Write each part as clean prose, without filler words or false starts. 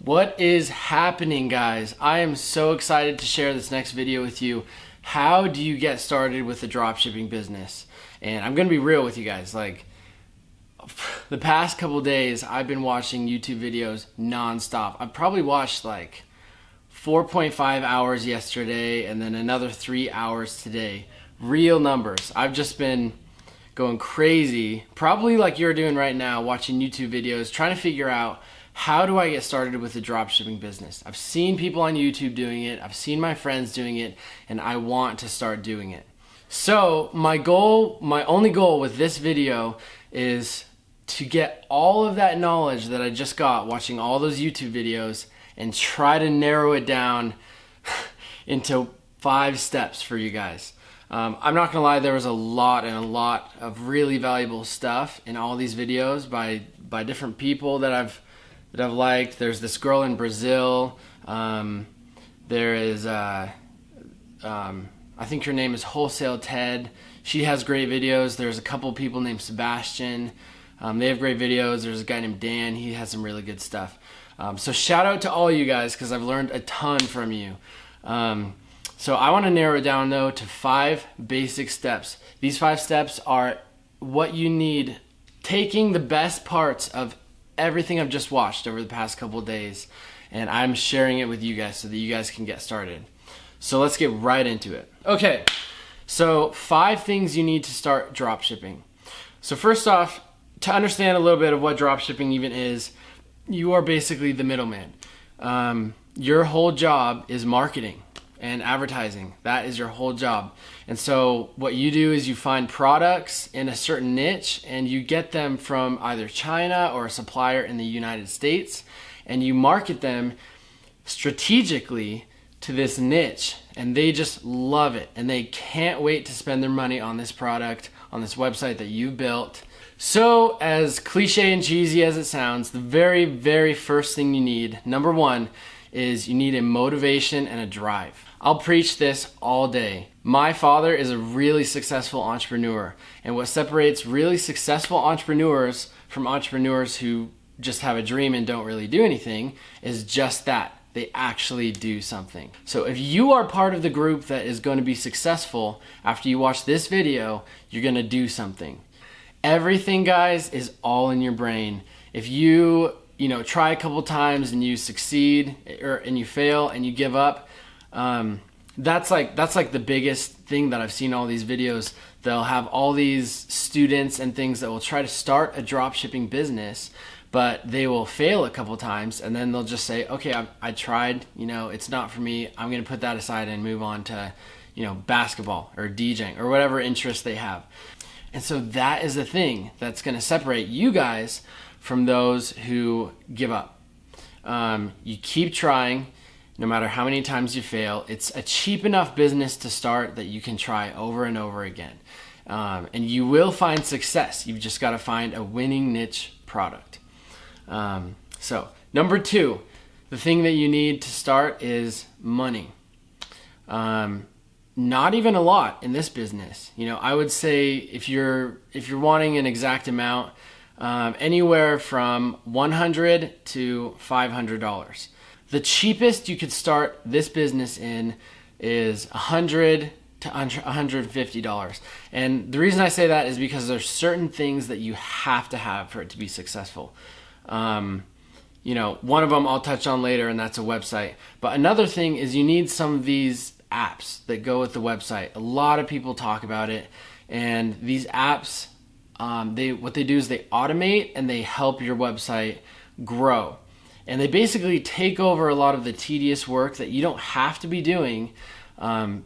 What is happening, guys? I am so excited to share this next video with you. How do you get started with a dropshipping business? And I'm gonna be real with you guys. Like, the past couple days, I've been watching YouTube videos nonstop. I've probably watched like 4.5 hours yesterday and then another 3 hours today. Real numbers. I've just been going crazy, probably like you're doing right now, watching YouTube videos, trying to figure out how do I get started with a dropshipping business. I've seen people on YouTube doing it, I've seen my friends doing it, and I want to start doing it. So my only goal with this video is to get all of that knowledge that I just got watching all those YouTube videos and try to narrow it down into 5 steps for you guys. I'm not gonna lie, there was a lot of really valuable stuff in all these videos by different people that I've liked. There's this girl in Brazil. There is I think her name is Wholesale Ted. She has great videos. There's a couple people named Sebastian. They have great videos. There's a guy named Dan. He has some really good stuff. So shout out to all you guys because I've learned a ton from you. So I want to narrow it down though to 5 basic steps. These 5 steps are what you need, taking the best parts of everything I've just watched over the past couple of days, and I'm sharing it with you guys so that you guys can get started. So let's get right into it. Okay, so 5 things you need to start dropshipping. So first off, to understand a little bit of what dropshipping even is, you are basically the middleman. Your whole job is marketing and advertising. That is your whole job. And so what you do is you find products in a certain niche and you get them from either China or a supplier in the United States, and you market them strategically to this niche, and they just love it and they can't wait to spend their money on this product, on this website that you built. So as cliche and cheesy as it sounds, the very, very first thing you need, number 1, is you need a motivation and a drive. I'll preach this all day. My father is a really successful entrepreneur, and what separates really successful entrepreneurs from entrepreneurs who just have a dream and don't really do anything is just that. They actually do something. So if you are part of the group that is going to be successful, after you watch this video, you're going to do something. Everything, guys, is all in your brain. If you try a couple times and you succeed and you fail and you give up, that's like the biggest thing that I've seen in all these videos. They'll have all these students and things that will try to start a dropshipping business, but they will fail a couple times and then they'll just say, okay, I tried, it's not for me. I'm gonna put that aside and move on to, basketball or DJing or whatever interest they have. And so that is the thing that's gonna separate you guys from those who give up. You keep trying, no matter how many times you fail. It's a cheap enough business to start that you can try over and over again. And you will find success. You've just got to find a winning niche product. So number 2, the thing that you need to start is money. Not even a lot in this business. I would say if you're wanting an exact amount, anywhere from $100 to $500. The cheapest you could start this business in is $100 to $150. And the reason I say that is because there's certain things that you have to have for it to be successful. One of them I'll touch on later, and that's a website. But another thing is you need some of these apps that go with the website. A lot of people talk about it, and these apps, what they do is they automate and they help your website grow. And they basically take over a lot of the tedious work that you don't have to be doing,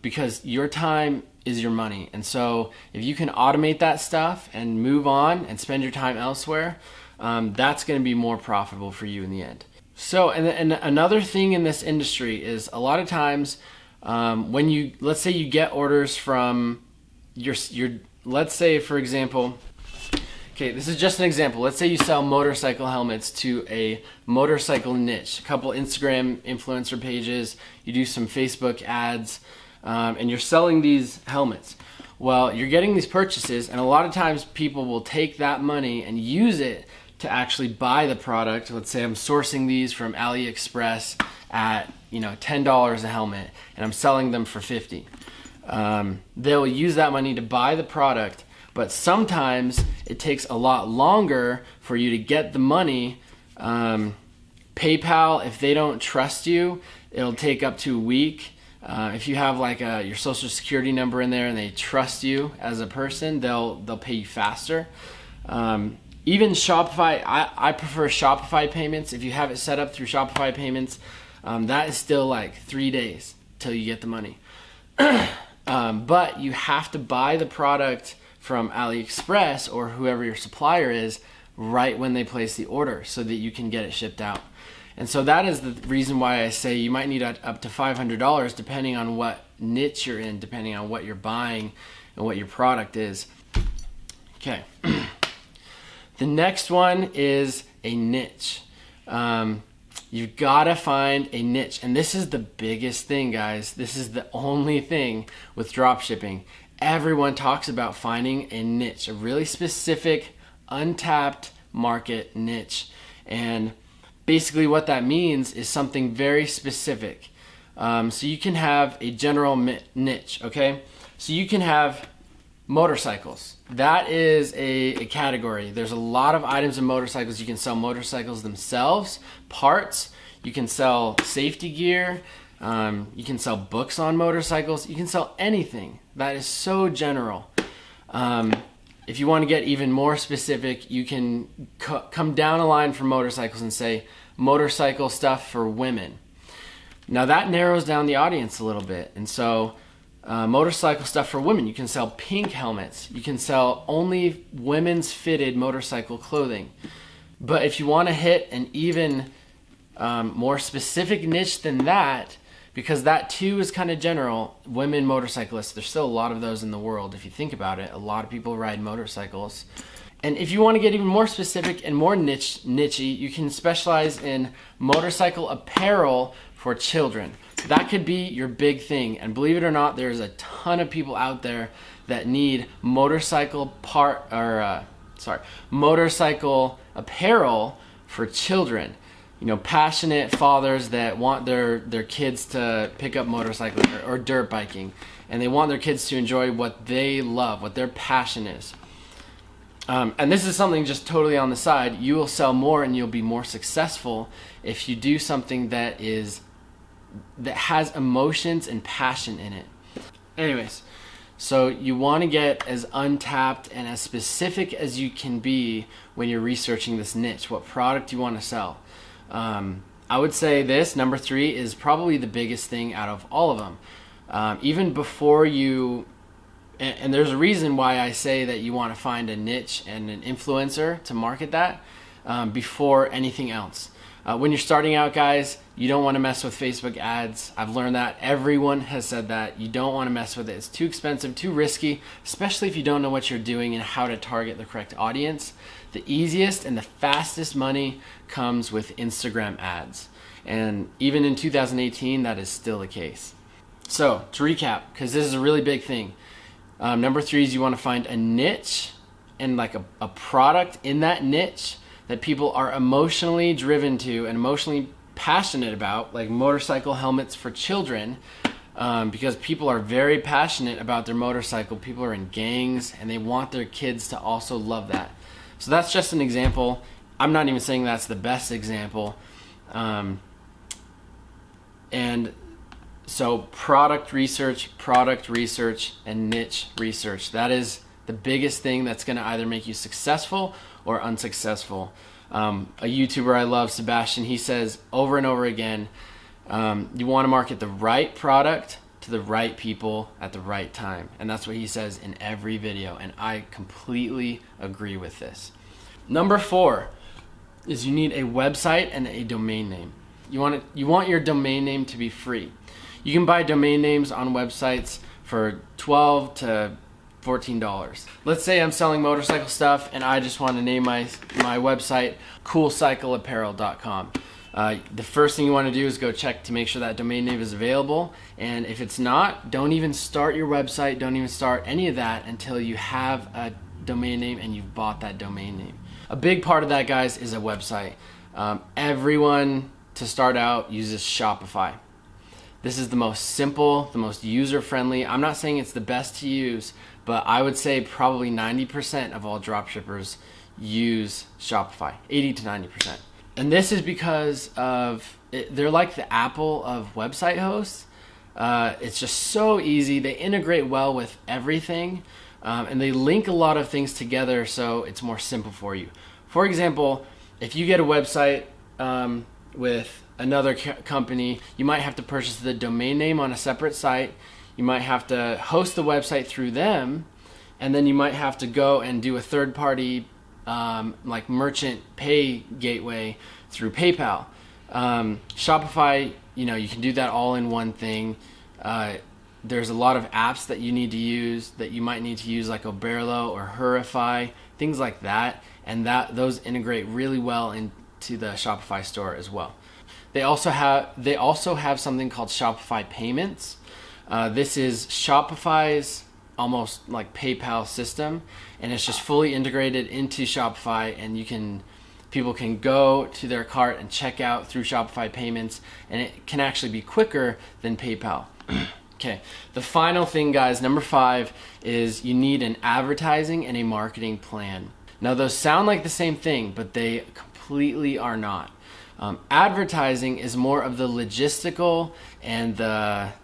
because your time is your money. And so if you can automate that stuff and move on and spend your time elsewhere, that's going to be more profitable for you in the end. So, and another thing in this industry is a lot of times when let's say you get orders from let's say, for example, okay, this is just an example. Let's say you sell motorcycle helmets to a motorcycle niche, a couple Instagram influencer pages, you do some Facebook ads, and you're selling these helmets. Well, you're getting these purchases, and a lot of times people will take that money and use it to actually buy the product. Let's say I'm sourcing these from AliExpress at $10 a helmet, and I'm selling them for $50. They'll use that money to buy the product, but sometimes it takes a lot longer for you to get the money. PayPal, if they don't trust you, it'll take up to a week. If you have like your social security number in there and they trust you as a person, they'll pay you faster. Even Shopify, I prefer Shopify payments. If you have it set up through Shopify payments, that is still like 3 days till you get the money. But you have to buy the product from AliExpress or whoever your supplier is right when they place the order so that you can get it shipped out. And so that is the reason why I say you might need up to $500 depending on what niche you're in, depending on what you're buying and what your product is. Okay. The next one is a niche. You've got to find a niche. And this is the biggest thing, guys. This is the only thing with dropshipping. Everyone talks about finding a niche, a really specific, untapped market niche. And basically what that means is something very specific. So you can have a general niche, okay? So you can have motorcycles. That is a category. There's a lot of items in motorcycles. You can sell motorcycles themselves, parts. You can sell safety gear. You can sell books on motorcycles. You can sell anything. That is so general. If you want to get even more specific, you can come down a line from motorcycles and say motorcycle stuff for women. Now that narrows down the audience a little bit. And so motorcycle stuff for women, you can sell pink helmets. You can sell only women's fitted motorcycle clothing. But if you want to hit an even more specific niche than that, because that too is kind of general, women motorcyclists, there's still a lot of those in the world. If you think about it, a lot of people ride motorcycles. And if you want to get even more specific and more niche-y, you can specialize in motorcycle apparel for children. That could be your big thing. And believe it or not, there's a ton of people out there that need motorcycle apparel for children. Passionate fathers that want their kids to pick up motorcycling or dirt biking, and they want their kids to enjoy what they love, what their passion is. And this is something just totally on the side. You will sell more and you'll be more successful if you do something that has emotions and passion in it. Anyways, so you want to get as untapped and as specific as you can be when you're researching this niche, what product you want to sell. I would say this, number 3, is probably the biggest thing out of all of them. Even before you, and there's a reason why I say that you want to find a niche and an influencer to market that before anything else. When you're starting out, guys, you don't want to mess with Facebook ads. I've learned that. Everyone has said that. You don't want to mess with it. It's too expensive, too risky, especially if you don't know what you're doing and how to target the correct audience. The easiest and the fastest money comes with Instagram ads. And even in 2018, that is still the case. So to recap, because this is a really big thing, number 3 is you want to find a niche and like a product in that niche that people are emotionally driven to and emotionally passionate about, like motorcycle helmets for children, because people are very passionate about their motorcycle. People are in gangs and they want their kids to also love that. So that's just an example. I'm not even saying that's the best example. And so product research, and niche research. That is the biggest thing that's going to either make you successful or unsuccessful. A YouTuber I love, Sebastian, he says over and over again, you want to market the right product to the right people at the right time. And that's what he says in every video. And I completely agree with this. Number 4 is you need a website and a domain name. You want your domain name to be free. You can buy domain names on websites for $12 to $14. Let's say I'm selling motorcycle stuff and I just want to name my website coolcycleapparel.com. The first thing you want to do is go check to make sure that domain name is available, and if it's not, don't even start your website, don't even start any of that until you have a domain name and you've bought that domain name. A big part of that, guys, is a website. Everyone to start out uses Shopify. This is the most simple, the most user-friendly. I'm not saying it's the best to use, but I would say probably 90% of all dropshippers use Shopify, 80 to 90%. And this is because they're like the Apple of website hosts. It's just so easy. They integrate well with everything, and they link a lot of things together, so it's more simple for you. For example, if you get a website with another company, you might have to purchase the domain name on a separate site. You might have to host the website through them, and then you might have to go and do a third-party like merchant pay gateway through PayPal. Shopify, you can do that all in one thing. There's a lot of apps that you need to use, that you might need to use, like Oberlo or Hurify, things like that, and those integrate really well into the Shopify store as well. They also have something called Shopify Payments. This is Shopify's almost like PayPal system, and it's just fully integrated into Shopify, and people can go to their cart and check out through Shopify Payments, and it can actually be quicker than PayPal. Okay, the final thing, guys, number 5, is you need an advertising and a marketing plan. Now, those sound like the same thing, but they completely are not. Advertising is more of the logistical and the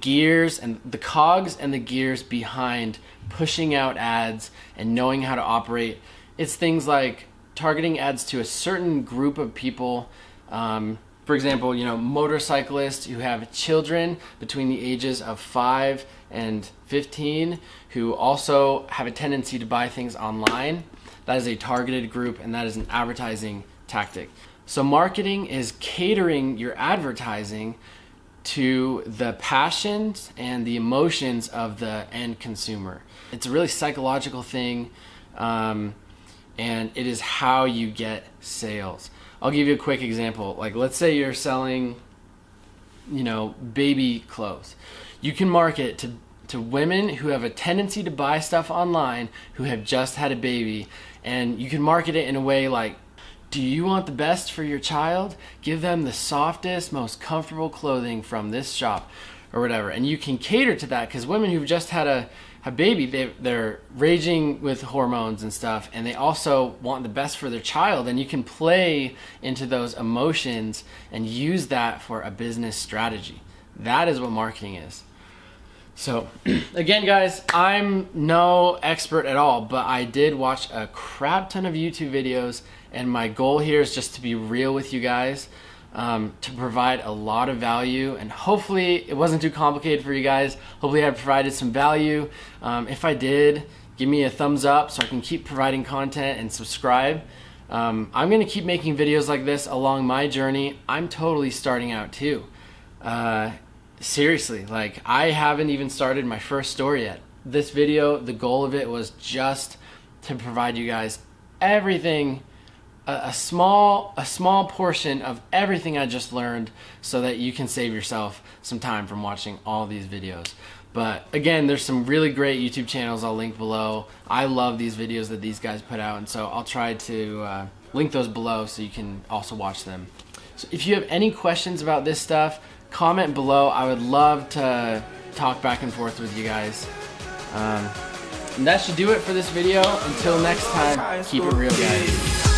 gears and the cogs and the gears behind pushing out ads and knowing how to operate. It's things like targeting ads to a certain group of people. For example, motorcyclists who have children between the ages of 5 and 15 who also have a tendency to buy things online. That is a targeted group, and that is an advertising tactic. So marketing is catering your advertising to the passions and the emotions of the end consumer. It's a really psychological thing, and it is how you get sales. I'll give you a quick example. Like, let's say you're selling, baby clothes. You can market to women who have a tendency to buy stuff online, who have just had a baby, and you can market it in a way like, do you want the best for your child? Give them the softest, most comfortable clothing from this shop, or whatever. And you can cater to that, because women who've just had a baby, they're raging with hormones and stuff, and they also want the best for their child, and you can play into those emotions and use that for a business strategy. That is what marketing is. So again, guys, I'm no expert at all, but I did watch a crap ton of YouTube videos, and my goal here is just to be real with you guys, to provide a lot of value, and hopefully it wasn't too complicated for you guys. Hopefully I provided some value. If I did, give me a thumbs up so I can keep providing content, and subscribe. I'm gonna keep making videos like this along my journey. I'm totally starting out too. Seriously, like, I haven't even started my first store yet. This video, the goal of it was just to provide you guys everything, a small portion of everything I just learned, so that you can save yourself some time from watching all these videos. But again, there's some really great YouTube channels I'll link below. I love these videos that these guys put out, and so I'll try to link those below so you can also watch them. So if you have any questions about this stuff, comment below. I would love to talk back and forth with you guys. And that should do it for this video. Until next time, keep it real, guys.